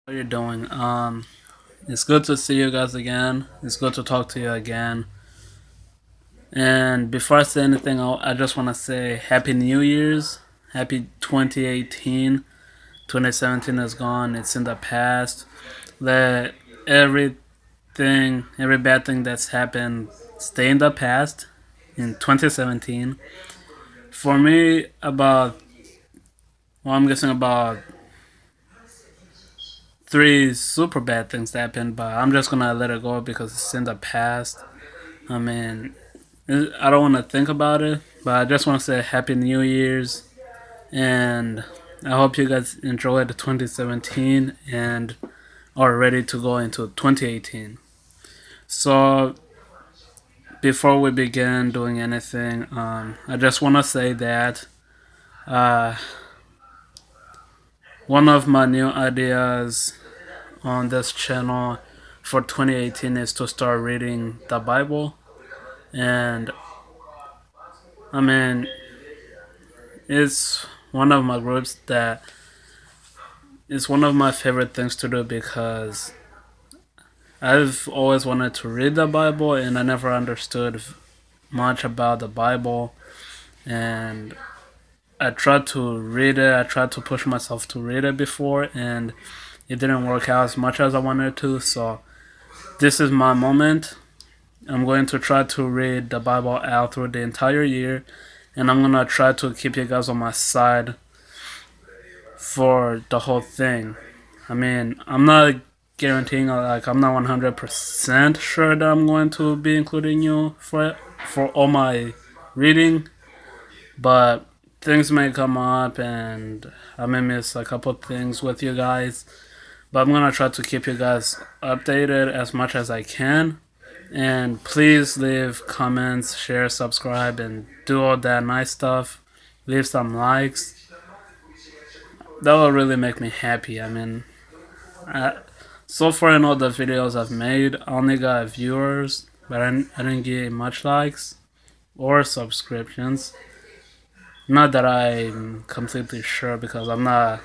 How you doing? It's good to see you guys again. It's good to talk to you again. And before I say anything, I just want to say Happy New Year's. Happy 2018. 2017 is gone. It's in the past. Let every bad thing that's happened stay in the past in 2017. For me, I'm guessing about three super bad things happened, but I'm just gonna let it go because it's in the past. I mean, I don't want to think about it, but I just want to say Happy New Year's, and I hope you guys enjoyed 2017 and are ready to go into 2018. So, before we begin doing anything, I just want to say that uh, one of my new ideas on this channel for 2018 is to start reading the Bible, and I mean, it's one of my groups that it's one of my favorite things to do because I've always wanted to read the Bible and I never understood much about the Bible. And I tried to read it, I tried to push myself to read it before, and it didn't work out as much as I wanted to. So, this is my moment. I'm going to try to read the Bible out through the entire year, and I'm gonna try to keep you guys on my side for the whole thing. I mean, I'm not guaranteeing, like, I'm not 100% sure that I'm going to be including you for all my reading, but things may come up and I may miss a couple things with you guys. But I'm gonna try to keep you guys updated as much as I can. And please leave comments, share, subscribe, and do all that nice stuff. Leave some likes. That will really make me happy. I mean, so far in all the videos I've made, I only got viewers, but I didn't get much likes or subscriptions. Not that I'm completely sure because I'm not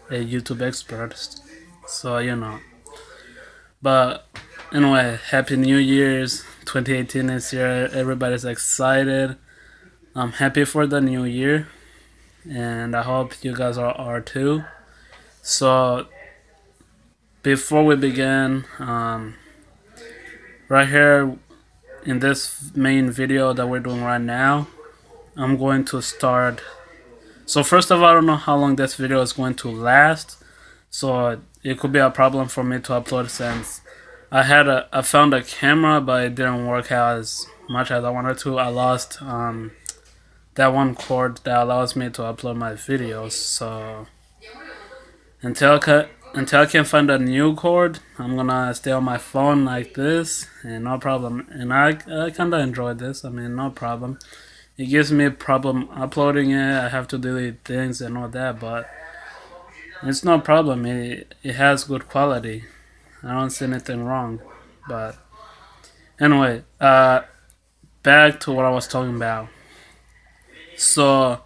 a YouTube expert, so you know. But anyway, Happy New Year's! 2018 is here. Everybody's excited. I'm happy for the new year, and I hope you guys are too. So before we begin, right here in this main video that we're doing right now, I'm going to start. So first of all, I don't know how long this video is going to last, so it could be a problem for me to upload since I found a camera, but it didn't work out as much as I wanted to. I lost that one cord that allows me to upload my videos, so until I can find a new cord, I'm gonna stay on my phone like this, and no problem. And I kinda enjoy this. I mean, no problem. It gives me a problem uploading it. I have to delete things and all that, but it's no problem. It has good quality. I don't see anything wrong. But anyway, back to what I was talking about. So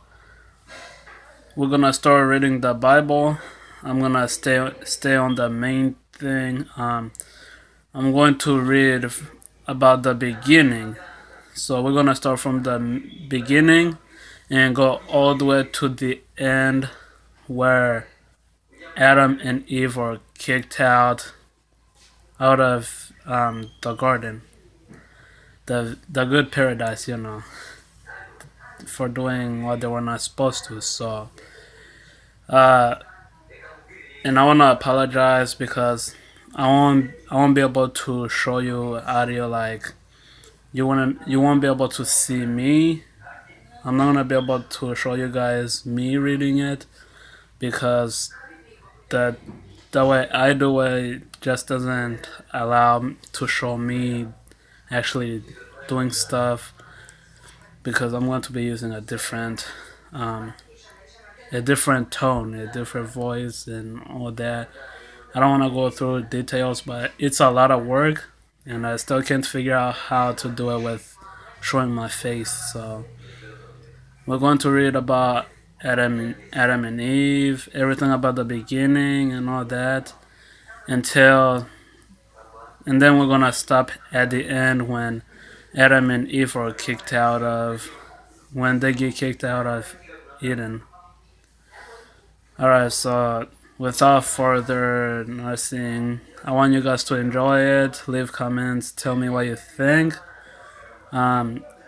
we're gonna start reading the Bible. I'm gonna stay on the main thing. I'm going to read about the beginning. So we're gonna start from the beginning and go all the way to the end where Adam and Eve were kicked out of the garden, the good paradise, you know, for doing what they were not supposed to. So, and I wanna apologize because I won't be able to show you audio like you won't be able to see me. I'm not gonna be able to show you guys me reading it because the the way I do it just doesn't allow to show me actually doing stuff because I'm going to be using um, a different tone, a different voice, and all that. I don't want to go through details, but it's a lot of work, and I still can't figure out how to do it with showing my face. So we're going to read about Adam and Eve, everything about the beginning and all that. until, and then we're gonna stop at the end when Adam and Eve are kicked out of, when they get kicked out of Eden. Alright, so without further nothing, I want you guys to enjoy it, leave comments, tell me what you think.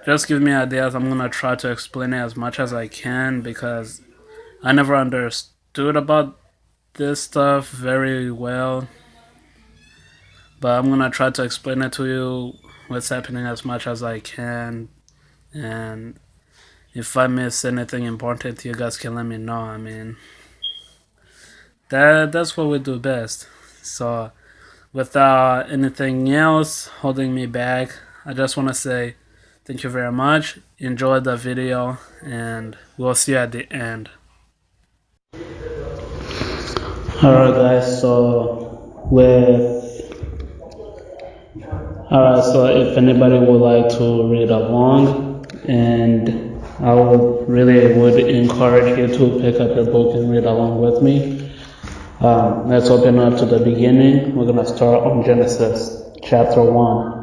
Just give me ideas. I'm gonna try to explain it as much as I can because I never understood about this stuff very well. But I'm gonna try to explain it to you what's happening as much as I can. And if I miss anything important, you guys can let me know. I mean, that's what we do best. So without anything else holding me back, I just want to say thank you very much. Enjoy the video and we'll see you at the end. Alright guys, so if anybody would like to read along, and I would encourage you to pick up your book and read along with me. Let's open up to the beginning. We're gonna start on Genesis chapter 1.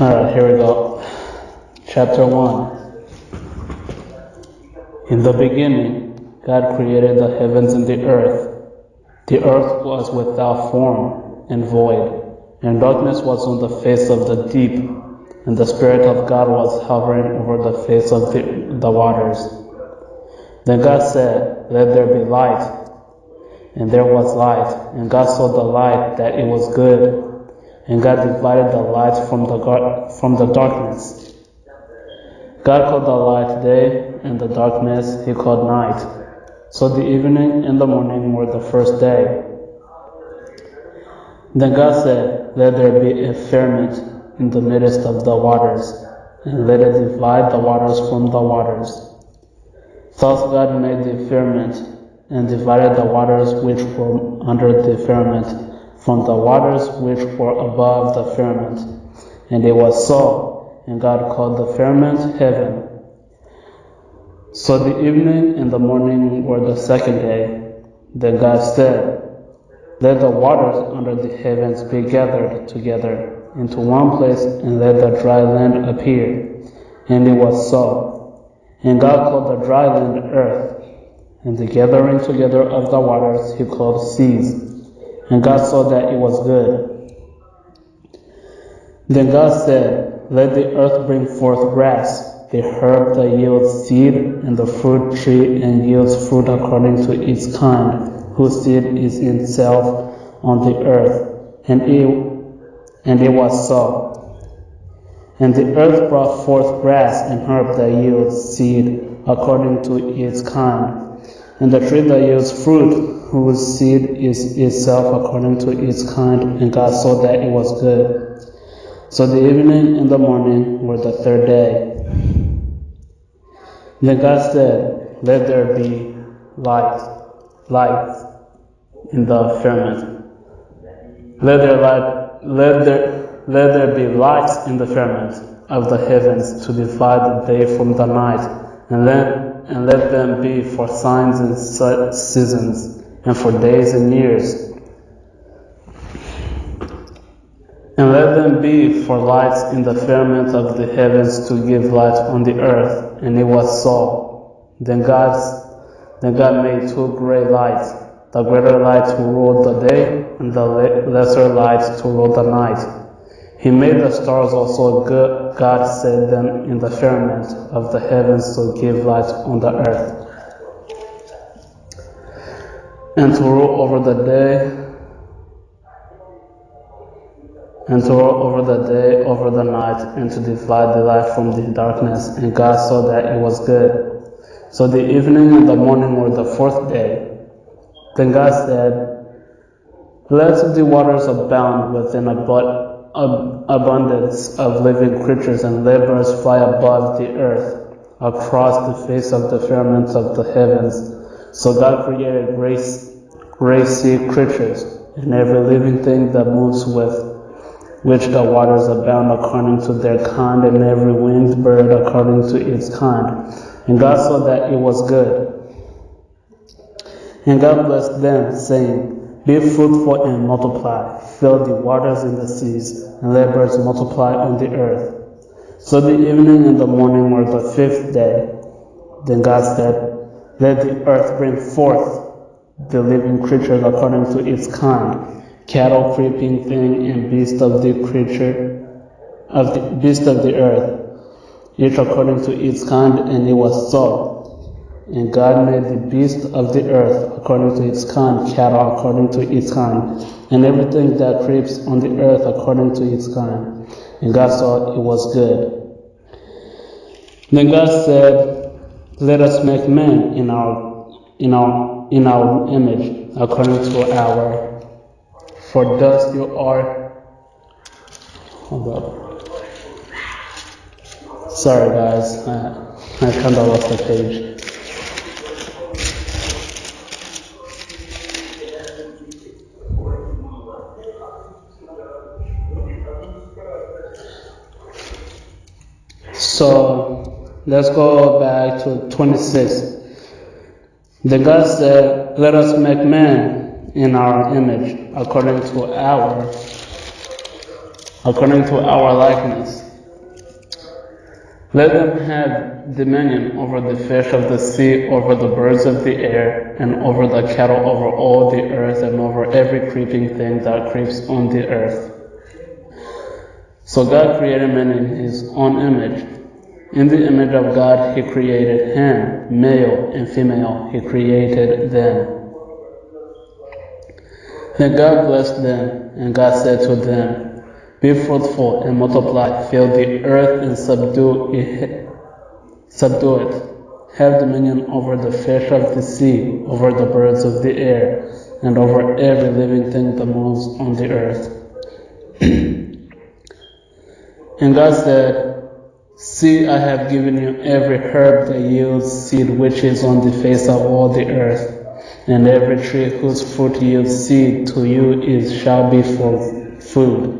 Alright, here we go. Chapter 1. In the beginning, God created the heavens and the earth. The earth was without form and void, and darkness was on the face of the deep, and the Spirit of God was hovering over the face of the waters. Then God said, "Let there be light." And there was light, and God saw the light that it was good. And God divided the light from the darkness. God called the light day, and the darkness he called night. So the evening and the morning were the first day. Then God said, "Let there be a firmament in the midst of the waters, and let it divide the waters from the waters." Thus God made the firmament, and divided the waters which were under the firmament from the waters which were above the firmament. And it was so, and God called the firmament heaven. So the evening and the morning were the second day. Then God said, "Let the waters under the heavens be gathered together into one place, and let the dry land appear." And it was so. And God called the dry land earth, and the gathering together of the waters he called seas. And God saw that it was good. Then God said, "Let the earth bring forth grass, the herb that yields seed, and the fruit tree and yields fruit according to its kind, whose seed is in itself on the earth." And it was so. And the earth brought forth grass and herb that yields seed according to its kind, and the tree that yields fruit, whose seed is itself according to its kind. And God saw that it was good. So the evening and the morning were the third day. Then God said, "Let there be light in the firmament. Let there be lights in the firmament of the heavens to divide the day from the night, and let them be for signs and seasons, and for days and years. And let them be for lights in the firmament of the heavens to give light on the earth." And it was so. Then God made two great lights, the greater light to rule the day, and the lesser light to rule the night. He made the stars also good. God set them in the firmament of the heavens to give light on the earth, and to rule over the day, over the night, and to divide the light from the darkness. And God saw that it was good. So the evening and the morning were the fourth day. Then God said, "Let the waters abound with an abundance of living creatures, and let birds fly above the earth across the face of the firmament of the heavens." So God created great sea creatures, and every living thing that moves with which the waters abound according to their kind, and every winged bird according to its kind. And God saw that it was good. And God blessed them, saying, Be fruitful and multiply, fill the waters in the seas, and let birds multiply on the earth. So the evening and the morning were the fifth day. Then God said, Let the earth bring forth the living creatures according to its kind, cattle, creeping thing, and beast of the earth, each according to its kind, and it was so. And God made the beast of the earth according to its kind, cattle according to its kind, and everything that creeps on the earth according to its kind. And God saw it was good. Then God said, Let us make man in our image, according to our. For dust you are. Hold up. Sorry guys, I kind of lost the page. So let's go back to 26. Then God said, Let us make man in our image, according to our likeness. Let them have dominion over the fish of the sea, over the birds of the air, and over the cattle, over all the earth, and over every creeping thing that creeps on the earth. So God created man in his own image. In the image of God he created him, male and female, he created them. Then God blessed them, and God said to them, Be fruitful and multiply, fill the earth and subdue it. Have dominion over the fish of the sea, over the birds of the air, and over every living thing that moves on the earth. And God said, See, I have given you every herb that yields seed which is on the face of all the earth, and every tree whose fruit yields seed to you shall be for food.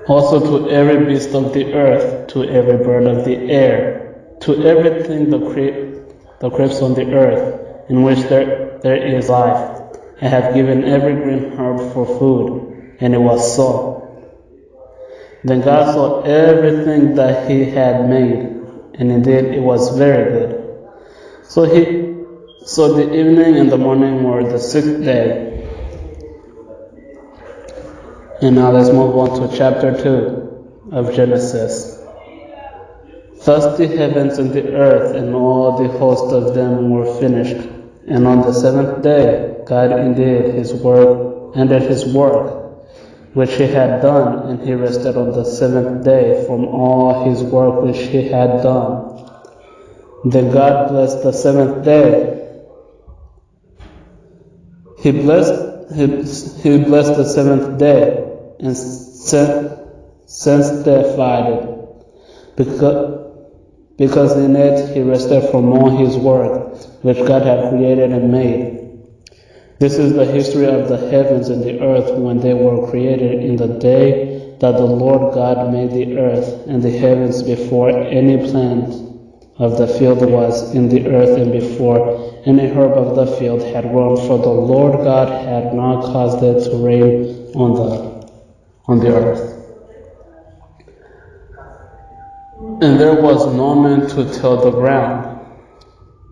Also to every beast of the earth, to every bird of the air, to everything that creeps on the earth, in which there is life, I have given every green herb for food. And it was so. Then God saw everything that he had made, and indeed it was very good. So the evening and the morning were the sixth day. And now let's move on to chapter 2 of Genesis. Thus the heavens and the earth and all the host of them were finished. And on the seventh day God ended his work which he had done, and he rested on the seventh day from all his work which he had done. Then God blessed the seventh day. He blessed the seventh day and sanctified it, because in it he rested from all his work which God had created and made. This is the history of the heavens and the earth when they were created, in the day that the Lord God made the earth and the heavens, before any plant of the field was in the earth, and before any herb of the field had grown, for the Lord God had not caused it to rain on the earth. And there was no man to till the ground,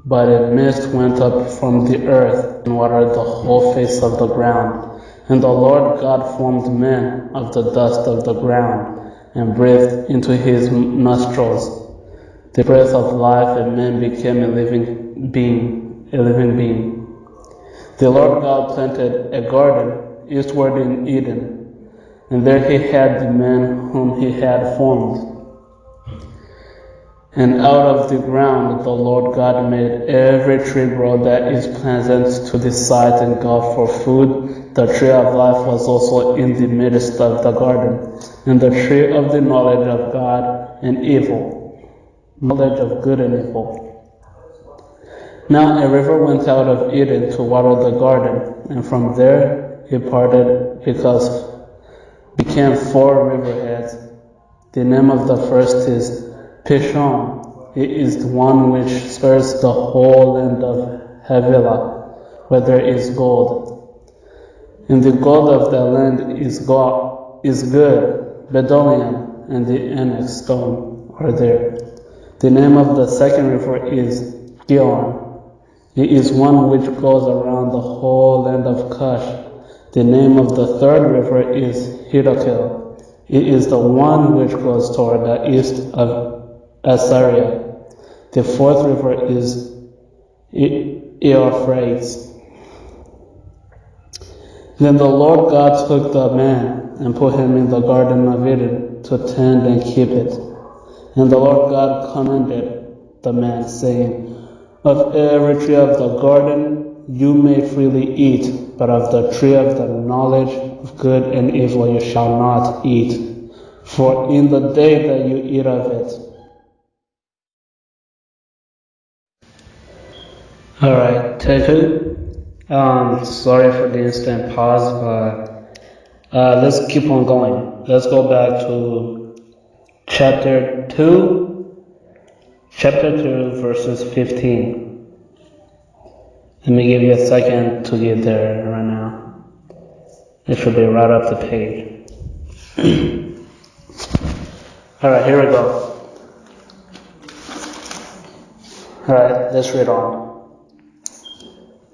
but a mist went up from the earth and watered the whole face of the ground. And the Lord God formed man of the dust of the ground, and breathed into his nostrils the breath of life, and man became a living being. The Lord God planted a garden eastward in Eden, and there he had the man whom he had formed. And out of the ground the Lord God made every tree grow that is pleasant to the sight and good for food. The tree of life was also in the midst of the garden, and the tree of the knowledge of God and evil, knowledge of good and evil. Now a river went out of Eden to water the garden, and from there it parted, became 4 riverheads. The name of the first is Pishon. It is the one which spurs the whole land of Havilah, where there is gold. And the gold of the land is good. Bdellium and the onyx stone are there. The name of the second river is Gihon. It is one which goes around the whole land of Cush. The name of the third river is Hiddekel. It is the one which goes toward the east of Assyria. The fourth river is Euphrates. Then the Lord God took the man and put him in the garden of Eden to tend and keep it. And the Lord God commanded the man, saying, Of every tree of the garden you may freely eat, but of the tree of the knowledge of good and evil you shall not eat. For in the day that you eat of it. Alright, take it. Sorry for the instant pause, but let's keep on going. Let's go back to chapter 2, verses 15. Let me give you a second to get there right now. It should be right up the page. Alright, here we go. Alright, let's read on.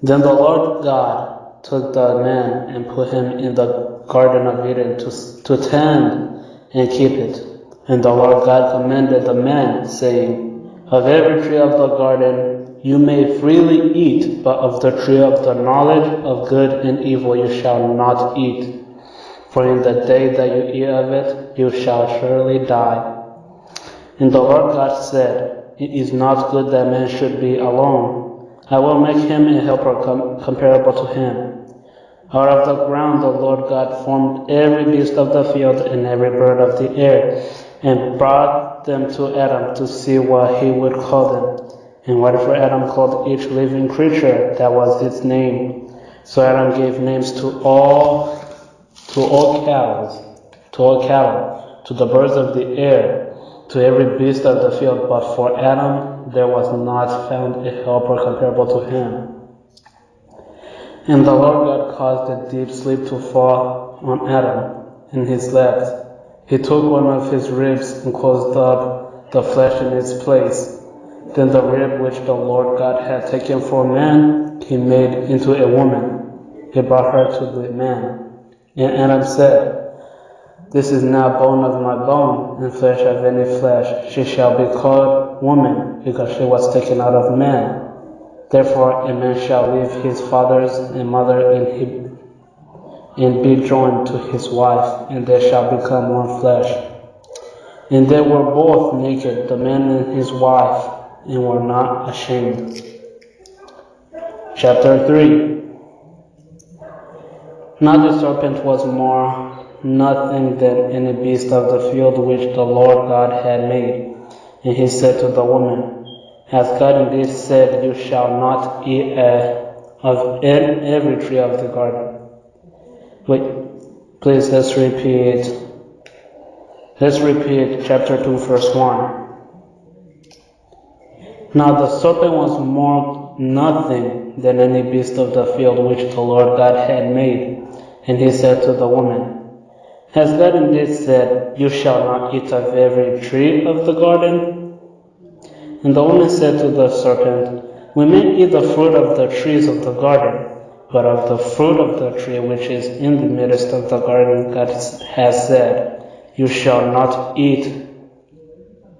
Then the Lord God took the man and put him in the garden of Eden to tend and keep it. And the Lord God commanded the man, saying, Of every tree of the garden you may freely eat, but of the tree of the knowledge of good and evil you shall not eat. For in the day that you eat of it, you shall surely die. And the Lord God said, It is not good that man should be alone. I will make him a helper comparable to him. Out of the ground the Lord God formed every beast of the field and every bird of the air, and brought them to Adam to see what he would call them. And whatever Adam called each living creature, that was its name. So Adam gave names to all cattle, to the birds of the air, to every beast of the field, but for Adam there was not found a helper comparable to him. And the Lord God caused a deep sleep to fall on Adam, and he slept. He took one of his ribs and closed up the flesh in its place. Then the rib which the Lord God had taken from man, he made into a woman. He brought her to the man. And Adam said, This is now bone of my bone, and flesh of any flesh. She shall be called woman, because she was taken out of man. Therefore a man shall leave his fathers and mother and be joined to his wife, and they shall become one flesh. And they were both naked, the man and his wife, and were not ashamed. Chapter 3. Now the serpent was more nothing than any beast of the field which the Lord God had made. And he said to the woman, Hath God indeed said, You shall not eat of every tree of the garden? Wait, please let's repeat chapter 2 verse 1. Now the serpent was more nothing than any beast of the field which the Lord God had made. And he said to the woman, Has God indeed said, You shall not eat of every tree of the garden? And the woman said to the serpent, We may eat the fruit of the trees of the garden, but of the fruit of the tree which is in the midst of the garden God has said, You shall not eat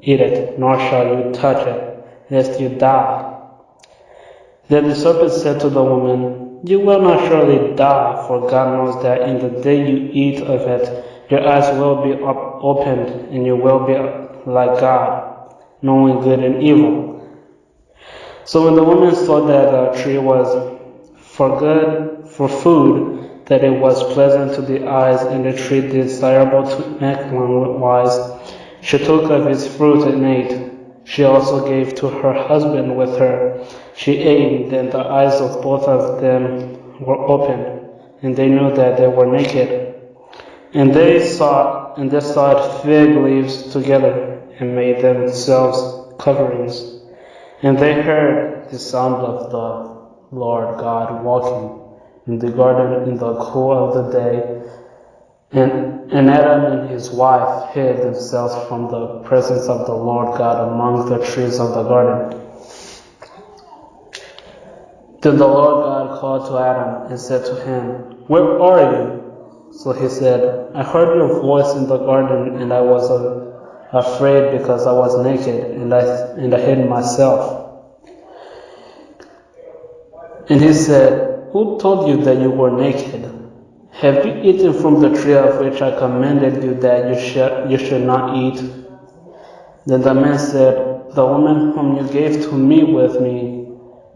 it, nor shall you touch it, lest you die. Then the serpent said to the woman, You will not surely die, for God knows that in the day you eat of it, your eyes will be opened, and you will be like God, knowing good and evil. So when the woman saw that the tree was for food, that it was pleasant to the eyes, and the tree desirable to make one wise, she took of its fruit and ate. She also gave to her husband with her. She ate, then the eyes of both of them were opened, and they knew that they were naked. And they sawed fig leaves together, and made themselves coverings. And they heard the sound of the Lord God walking in the garden in the cool of the day, and Adam and his wife hid themselves from the presence of the Lord God among the trees of the garden. Then the Lord God called to Adam and said to him, "Where are you?" So he said, "I heard your voice in the garden, and I was afraid because I was naked, and I hid myself." And he said, "Who told you that you were naked? Have you eaten from the tree of which I commanded you that you should not eat?" Then the man said, "The woman whom you gave to me with me,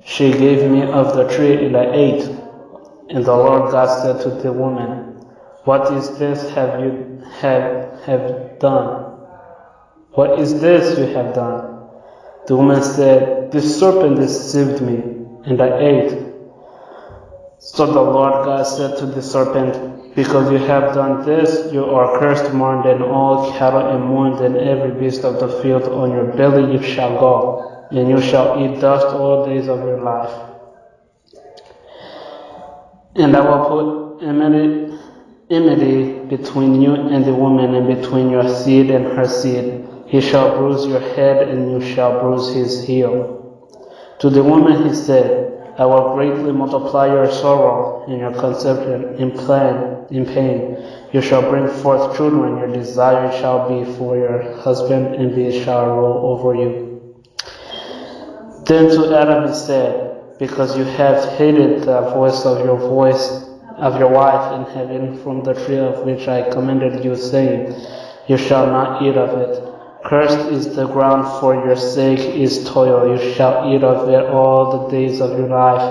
she gave me of the tree, and I ate." And the Lord God said to the woman, "What is this have done? What is this you have done?" The woman said, "This serpent deceived me, and I ate." So the Lord God said to the serpent, "Because you have done this, you are cursed more than all cattle and more than every beast of the field. On your belly you shall go, and you shall eat dust all the days of your life. And I will put enmity between you and the woman, and between your seed and her seed. He shall bruise your head, and you shall bruise his heel." To the woman he said, "I will greatly multiply your sorrow and your conception in pain. You shall bring forth children. Your desire shall be for your husband, and he shall rule over you." Then to Adam he said, "Because you have hated the voice of your wife, and have eaten from the tree of which I commanded you, saying, you shall not eat of it. Cursed is the ground for your sake is toil. You shall eat of it all the days of your life.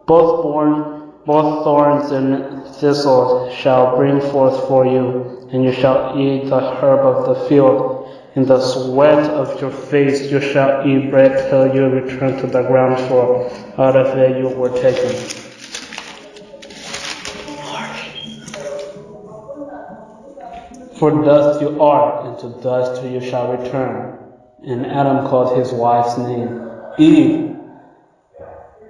Both thorns and thistles shall bring forth for you, and you shall eat the herb of the field. In the sweat of your face you shall eat bread till you return to the ground, for out of it you were taken. For dust you are, and to dust you shall return." And Adam called his wife's name Eve,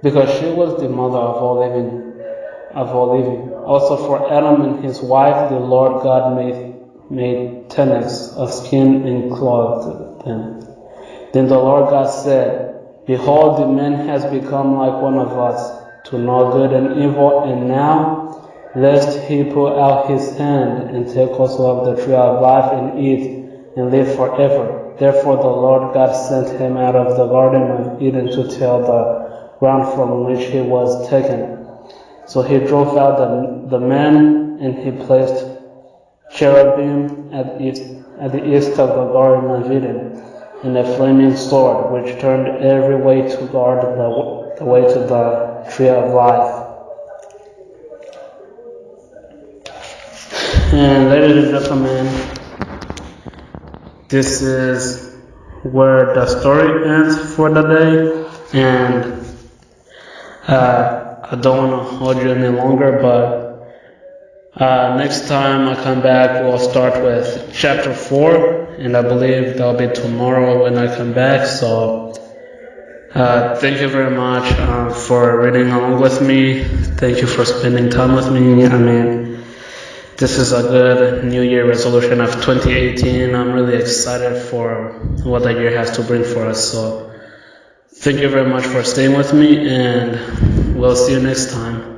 because she was the mother of all living. Also for Adam and his wife the Lord God made tunics of skin and clothed them. Then the Lord God said, "Behold, the man has become like one of us, to know good and evil, and now, lest he put out his hand and take also of the tree of life and eat and live forever." Therefore the Lord God sent him out of the garden of Eden to till the ground from which he was taken. So he drove out the man, and he placed cherubim at the east of the garden of Eden, and a flaming sword which turned every way to guard the way to the tree of life. And ladies and gentlemen, this is where the story ends for the day, and I don't want to hold you any longer, but next time I come back, we'll start with chapter 4, and I believe that'll be tomorrow when I come back. So thank you very much for reading along with me. Thank you for spending time with me. I mean, this is a good New Year resolution of 2018. I'm really excited for what the year has to bring for us. So thank you very much for staying with me, and we'll see you next time.